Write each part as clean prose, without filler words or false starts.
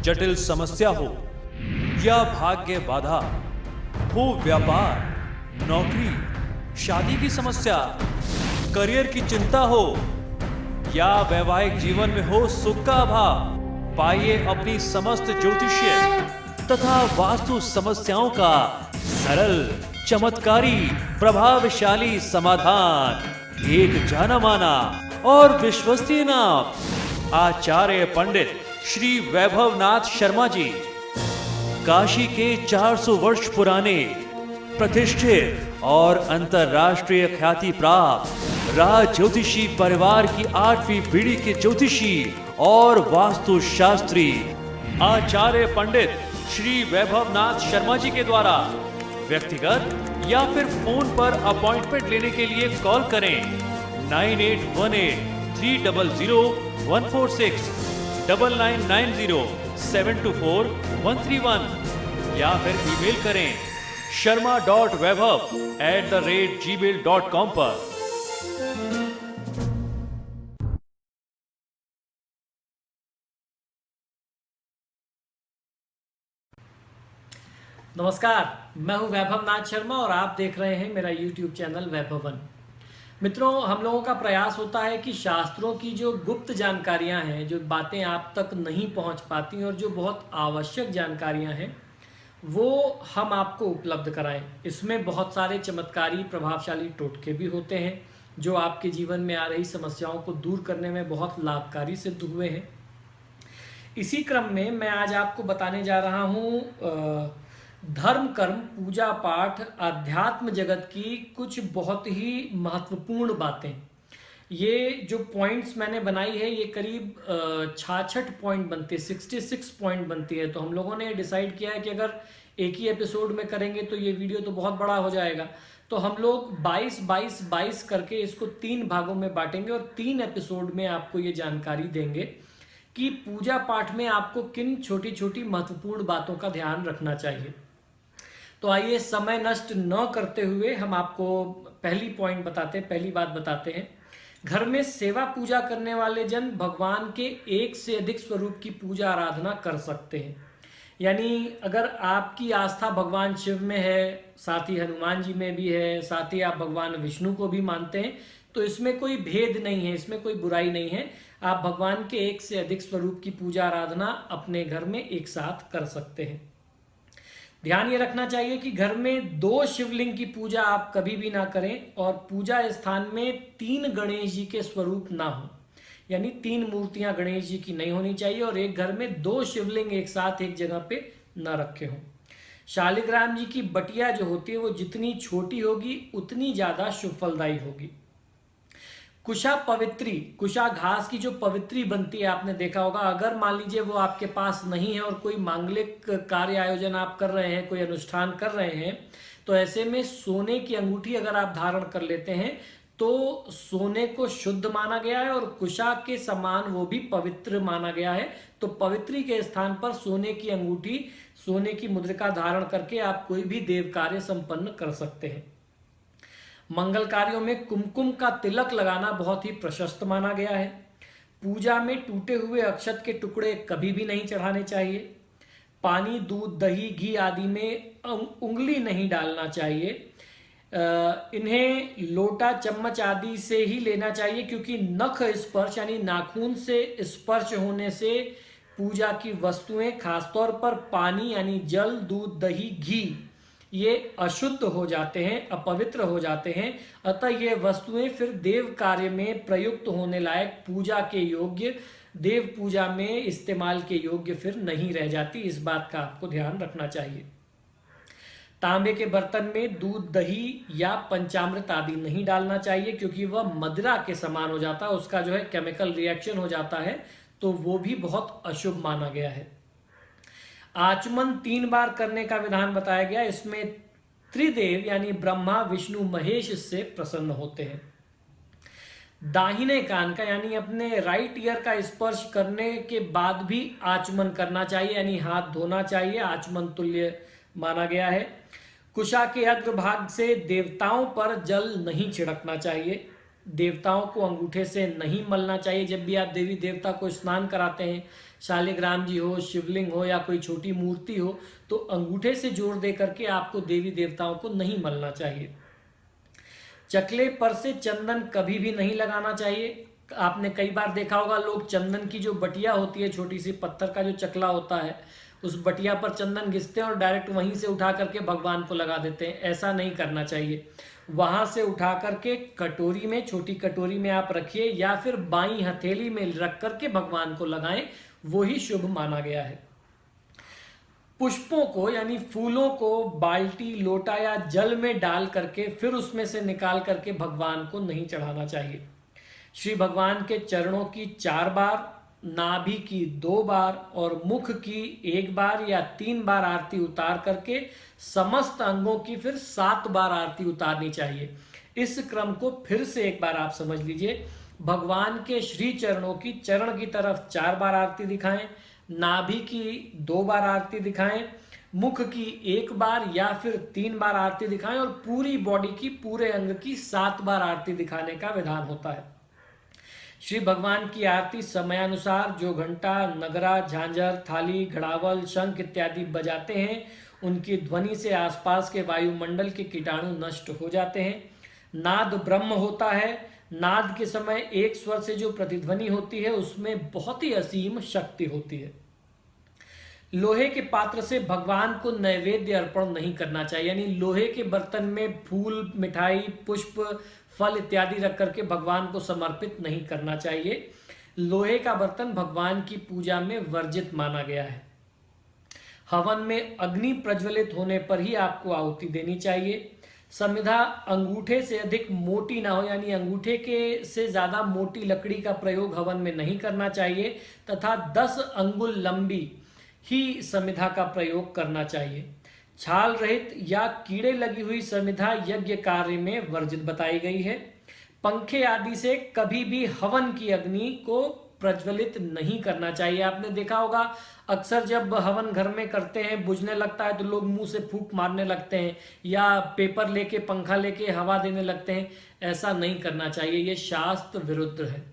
जटिल समस्या हो या भाग्य बाधा, हो व्यापार, नौकरी, शादी की समस्या, करियर की चिंता हो या वैवाहिक जीवन में हो सुख का अभाव, पाइए अपनी समस्त ज्योतिषीय तथा वास्तु समस्याओं का सरल, चमत्कारी, प्रभावशाली समाधान। एक जाना माना और विश्वसनीय नाम, आचार्य पंडित श्री वैभवनाथ शर्मा जी, काशी के 400 वर्ष पुराने प्रतिष्ठित और अंतरराष्ट्रीय ख्याति प्राप्त राज ज्योतिषी परिवार की 8वीं पीढ़ी के ज्योतिषी और वास्तु शास्त्री आचार्य पंडित श्री वैभवनाथ शर्मा जी के द्वारा व्यक्तिगत या फिर फोन पर अपॉइंटमेंट लेने के लिए कॉल करें 9818-300-146, 9990-724-131 या फिर ईमेल करें sharma.vaibhav@gmail.com पर। नमस्कार, मैं हूं वैभवनाथ शर्मा और आप देख रहे हैं मेरा YouTube चैनल वैभवन। मित्रों, हम लोगों का प्रयास होता है कि शास्त्रों की जो गुप्त जानकारियां हैं, जो बातें आप तक नहीं पहुंच पाती और जो बहुत आवश्यक जानकारियां हैं, वो हम आपको उपलब्ध कराएं। इसमें बहुत सारे चमत्कारी, प्रभावशाली टोटके भी होते हैं जो आपके जीवन में आ रही समस्याओं को दूर करने में बहुत लाभकारी सिद्ध हुए हैं। इसी क्रम में मैं आज आपको बताने जा रहा हूँ धर्म, कर्म, पूजा पाठ, अध्यात्म जगत की कुछ बहुत ही महत्वपूर्ण बातें। ये जो पॉइंट्स मैंने बनाई है, ये करीब 66 पॉइंट बनती है, 66 पॉइंट बनती है। तो हम लोगों ने डिसाइड किया है कि अगर एक ही एपिसोड में करेंगे तो ये वीडियो तो बहुत बड़ा हो जाएगा। तो हम लोग 22-22-22 करके इसको 3 भागों में बांटेंगे और 3 एपिसोड में आपको ये जानकारी देंगे कि पूजा पाठ में आपको किन छोटी छोटी महत्वपूर्ण बातों का ध्यान रखना चाहिए। तो आइए समय नष्ट न करते हुए हम आपको पहली बात बताते हैं। घर में सेवा पूजा करने वाले जन भगवान के एक से अधिक स्वरूप की पूजा आराधना कर सकते हैं। यानी अगर आपकी आस्था भगवान शिव में है, साथ ही हनुमान जी में भी है, साथ ही आप भगवान विष्णु को भी मानते हैं, तो इसमें कोई भेद नहीं है, इसमें कोई बुराई नहीं है। आप भगवान के एक से अधिक स्वरूप की पूजा आराधना अपने घर में एक साथ कर सकते हैं। ध्यान ये रखना चाहिए कि घर में 2 शिवलिंग की पूजा आप कभी भी ना करें और पूजा स्थान में 3 गणेश जी के स्वरूप ना हो, यानी 3 मूर्तियां गणेश जी की नहीं होनी चाहिए और एक घर में 2 शिवलिंग एक साथ एक जगह पे न रखे हों। शालिग्राम जी की बटिया जो होती है वो जितनी छोटी होगी उतनी ज्यादा शुभ फलदायी होगी। कुशा घास की जो पवित्री बनती है, आपने देखा होगा। अगर मान लीजिए वो आपके पास नहीं है और कोई मांगलिक कार्य आयोजन आप कर रहे हैं, कोई अनुष्ठान कर रहे हैं, तो ऐसे में सोने की अंगूठी अगर आप धारण कर लेते हैं तो सोने को शुद्ध माना गया है और कुशा के समान वो भी पवित्र माना गया है। तो पवित्री के स्थान पर सोने की अंगूठी, सोने की मुद्रिका धारण करके आप कोई भी देव कार्य संपन्न कर सकते हैं। मंगल कार्यों में कुमकुम का तिलक लगाना बहुत ही प्रशस्त माना गया है। पूजा में टूटे हुए अक्षत के टुकड़े कभी भी नहीं चढ़ाने चाहिए। पानी, दूध, दही, घी आदि में उंगली नहीं डालना चाहिए। इन्हें लोटा, चम्मच आदि से ही लेना चाहिए, क्योंकि नख स्पर्श यानी नाखून से स्पर्श होने से पूजा की वस्तुएं, खासतौर पर पानी यानी जल, दूध, दही, घी, ये अशुद्ध हो जाते हैं, अपवित्र हो जाते हैं। अतः ये वस्तुएं फिर देव कार्य में प्रयुक्त होने लायक, पूजा के योग्य, देव पूजा में इस्तेमाल के योग्य फिर नहीं रह जाती। इस बात का आपको ध्यान रखना चाहिए। तांबे के बर्तन में दूध, दही या पंचामृत आदि नहीं डालना चाहिए, क्योंकि वह मदिरा के समान हो जाता है, उसका जो है केमिकल रिएक्शन हो जाता है, तो वो भी बहुत अशुभ माना गया है। आचमन 3 बार करने का विधान बताया गया। इसमें त्रिदेव यानी ब्रह्मा, विष्णु, महेश इससे प्रसन्न होते हैं। दाहिने कान का यानी अपने राइट ईयर का स्पर्श करने के बाद भी आचमन करना चाहिए, यानी हाथ धोना चाहिए, आचमन तुल्य माना गया है। कुशा के अग्रभाग से देवताओं पर जल नहीं छिड़कना चाहिए। देवताओं को अंगूठे से नहीं मलना चाहिए। जब भी आप देवी देवता को स्नान कराते हैं, शालिग्राम जी हो, शिवलिंग हो या कोई छोटी मूर्ति हो, तो अंगूठे से जोड़ दे करके आपको देवी देवताओं को नहीं मलना चाहिए। चकले पर से चंदन कभी भी नहीं लगाना चाहिए। आपने कई बार देखा होगा, लोग चंदन की जो बटिया होती है, छोटी सी पत्थर का जो चकला होता है, उस बटिया पर चंदन घिसते हैं और डायरेक्ट वहीं से उठा करके भगवान को लगा देते हैं। ऐसा नहीं करना चाहिए। वहां से उठा करके कटोरी में, छोटी कटोरी में आप रखिए या फिर बाई हथेली में रख करके भगवान को लगाएं, वो ही शुभ माना गया है। पुष्पों को यानी फूलों को बाल्टी, लोटा या जल में डाल करके फिर उसमें से निकाल करके भगवान को नहीं चढ़ाना चाहिए। श्री भगवान के चरणों की 4 बार, नाभि की 2 बार और मुख की 1 बार या 3 बार आरती उतार करके समस्त अंगों की फिर 7 बार आरती उतारनी चाहिए। इस क्रम को फिर से एक बार आप समझ लीजिए। भगवान के श्री चरणों की चरण की तरफ 4 बार आरती दिखाएं, नाभि की 2 बार आरती दिखाएं, मुख की 1 बार या फिर 3 बार आरती दिखाएं और पूरी बॉडी की, पूरे अंग की 7 बार आरती दिखाने का विधान होता है। श्री भगवान की आरती समयानुसार जो घंटा, नगरा, झांझर, थाली, घड़ावल, शंख इत्यादि बजाते हैं, उनकी ध्वनि से आसपास के वायुमंडल के कीटाणु नष्ट हो जाते हैं। नाद ब्रह्म होता है। नाद के समय एक स्वर से जो प्रतिध्वनि होती है उसमें बहुत ही असीम शक्ति होती है। लोहे के पात्र से भगवान को नैवेद्य अर्पण नहीं करना चाहिए, यानी लोहे के बर्तन में फूल, मिठाई, पुष्प, फल इत्यादि रख करके भगवान को समर्पित नहीं करना चाहिए। लोहे का बर्तन भगवान की पूजा में वर्जित माना गया है। हवन में अग्नि प्रज्वलित होने पर ही आपको आहुति देनी चाहिए। समिधा अंगूठे से अधिक मोटी ना हो, यानी अंगूठे के से ज्यादा मोटी लकड़ी का प्रयोग हवन में नहीं करना चाहिए तथा 10 अंगुल लंबी ही समिधा का प्रयोग करना चाहिए। छाल रहित या कीड़े लगी हुई समिधा यज्ञ कार्य में वर्जित बताई गई है। पंखे आदि से कभी भी हवन की अग्नि को प्रज्वलित नहीं करना चाहिए। आपने देखा होगा, अक्सर जब हवन घर में करते हैं, बुझने लगता है तो लोग मुंह से फूंक मारने लगते हैं या पेपर लेके, पंखा लेके हवा देने लगते हैं। ऐसा नहीं करना चाहिए, ये शास्त्र विरुद्ध है।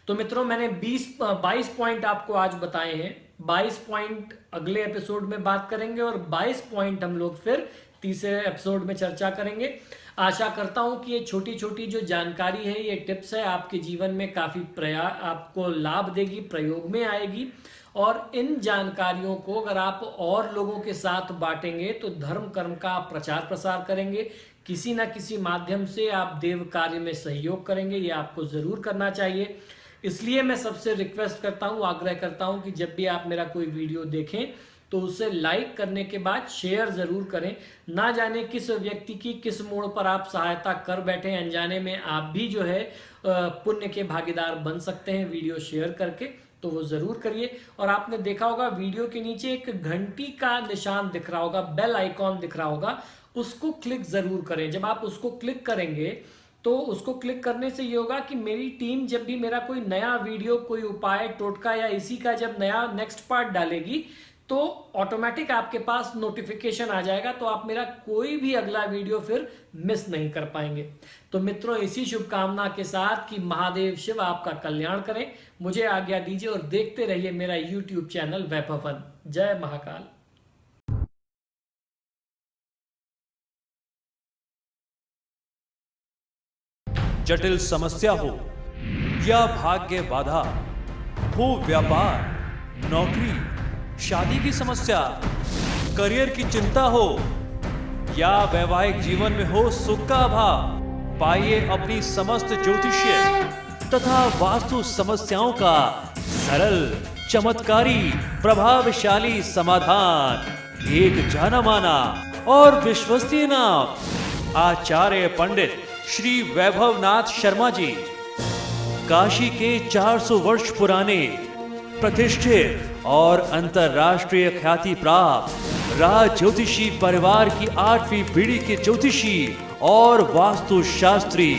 तो मित्रों, मैंने 22 पॉइंट आपको आज बताए हैं। 22 पॉइंट अगले एपिसोड में बात करेंगे और 22 पॉइंट हम लोग फिर तीसरे एपिसोड में चर्चा करेंगे। आशा करता हूं कि ये छोटी छोटी जो जानकारी है, ये टिप्स है, आपके जीवन में काफी आपको लाभ देगी, प्रयोग में आएगी। और इन जानकारियों को अगर आप और लोगों के साथ बांटेंगे तो धर्म कर्म का आप प्रचार प्रसार करेंगे, किसी ना किसी माध्यम से आप देव कार्य में सहयोग करेंगे। ये आपको जरूर करना चाहिए। इसलिए मैं सबसे रिक्वेस्ट करता हूं, आग्रह करता हूं कि जब भी आप मेरा कोई वीडियो देखें तो उसे लाइक करने के बाद शेयर जरूर करें। ना जाने किस व्यक्ति की किस मोड़ पर आप सहायता कर बैठे, अनजाने में आप भी जो है पुण्य के भागीदार बन सकते हैं वीडियो शेयर करके, तो वो जरूर करिए। और आपने देखा होगा वीडियो के नीचे एक घंटी का निशान दिख रहा होगा, बेल आइकॉन दिख रहा होगा, उसको क्लिक जरूर करें। जब आप उसको क्लिक करेंगे तो उसको क्लिक करने से ये होगा कि मेरी टीम जब भी मेरा कोई नया वीडियो, कोई उपाय, टोटका या इसी का जब नया नेक्स्ट पार्ट डालेगी तो ऑटोमेटिक आपके पास नोटिफिकेशन आ जाएगा, तो आप मेरा कोई भी अगला वीडियो फिर मिस नहीं कर पाएंगे। तो मित्रों, इसी शुभकामना के साथ कि महादेव शिव आपका कल्याण करें, मुझे आज्ञा दीजिए और देखते रहिए मेरा YouTube चैनल वैभवन। जय महाकाल। जटिल समस्या हो या भाग्य बाधा हो, व्यापार, नौकरी, शादी की समस्या, करियर की चिंता हो या वैवाहिक जीवन में हो सुख का अभाव, पाइए अपनी समस्त ज्योतिषीय तथा वास्तु समस्याओं का सरल, चमत्कारी, प्रभावशाली समाधान। एक जाना माना और विश्वसनीय नाम, आचार्य पंडित श्री वैभवनाथ शर्मा जी, काशी के 400 वर्ष पुराने, प्रतिष्ठित और अंतरराष्ट्रीय ख्याति प्राप्त राज ज्योतिषी परिवार की 8वीं पीढ़ी के ज्योतिषी और वास्तु शास्त्री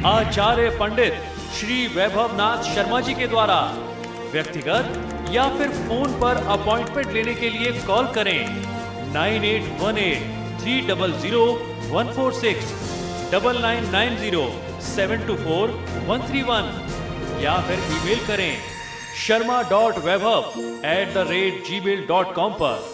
आचार्य पंडित श्री वैभवनाथ शर्मा जी के द्वारा व्यक्तिगत या फिर फोन पर अपॉइंटमेंट लेने के लिए कॉल करें 9818-300-146, 9990-724-131 या फिर ईमेल करें sharma.vaibhav@gmail.com पर।